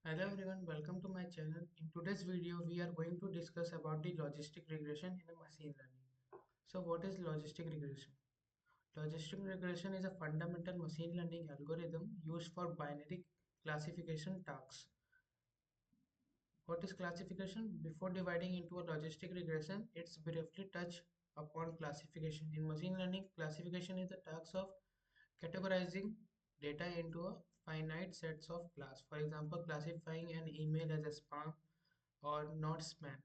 Hello everyone, welcome to my channel. In today's video, we are going to discuss about the logistic regression in a machine learning. So what is logistic regression? Logistic regression is a fundamental machine learning algorithm used for binary classification tasks. What is classification? Before dividing into a logistic regression, it's briefly touch upon classification. In machine learning, classification is the task of categorizing data into a finite sets of class. For example, classifying an email as a spam or not spam,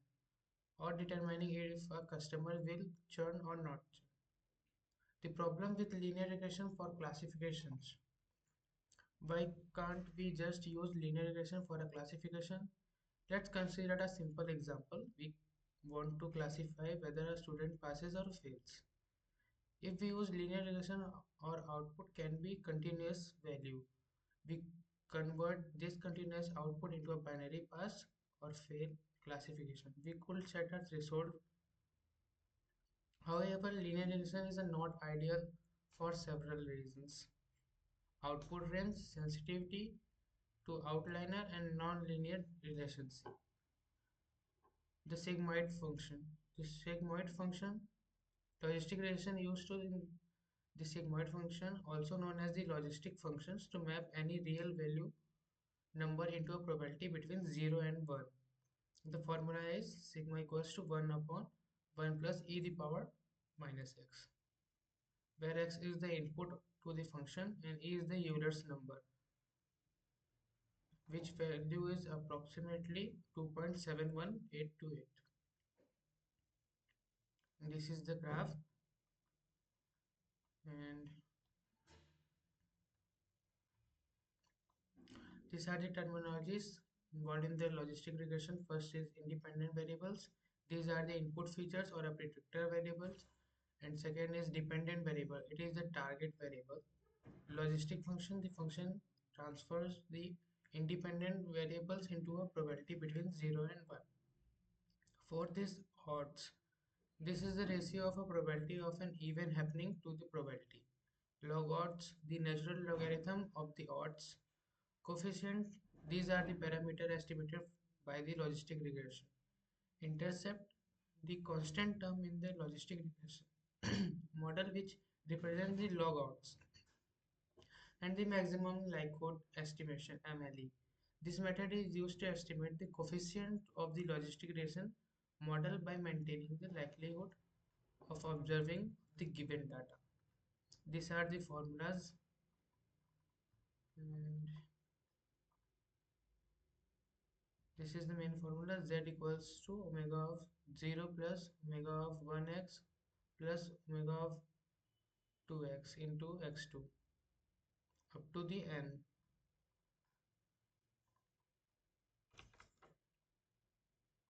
or determining if a customer will churn or not. The problem with linear regression for classifications. Why can't we just use linear regression for a classification? Let's consider a simple example. We want to classify whether a student passes or fails. If we use linear regression, our output can be continuous value. We convert this continuous output into a binary pass or fail classification. We could set a threshold. However, linear regression is not ideal for several reasons. Output range, sensitivity to outliner, and non-linear relationship. The sigmoid function. The sigmoid function, logistic regression used to in the sigmoid function, also known as the logistic functions, to map any real value number into a probability between 0 and 1. The formula is sigma equals to 1 upon 1 plus e the power minus x, where x is the input to the function and e is the Euler's number, which value is approximately 2.71828. This is the graph, and these are the terminologies involved in the logistic regression. First is independent variables. These are the input features or a predictor variables. And second is dependent variable. It is the target variable. Logistic function, the function transfers the independent variables into a probability between 0 and 1. Fourth is odds. This is the ratio of a probability of an event happening to the probability. Log odds, the natural logarithm of the odds coefficient. These are the parameter estimated by the logistic regression. Intercept, the constant term in the logistic regression model which represents the log odds, and the maximum likelihood estimation MLE. This method is used to estimate the coefficient of the logistic regression model by maintaining the likelihood of observing the given data. These are the formulas, and this is the main formula. Z equals to omega of 0 plus omega of 1x plus omega of 2x into x2 up to the n.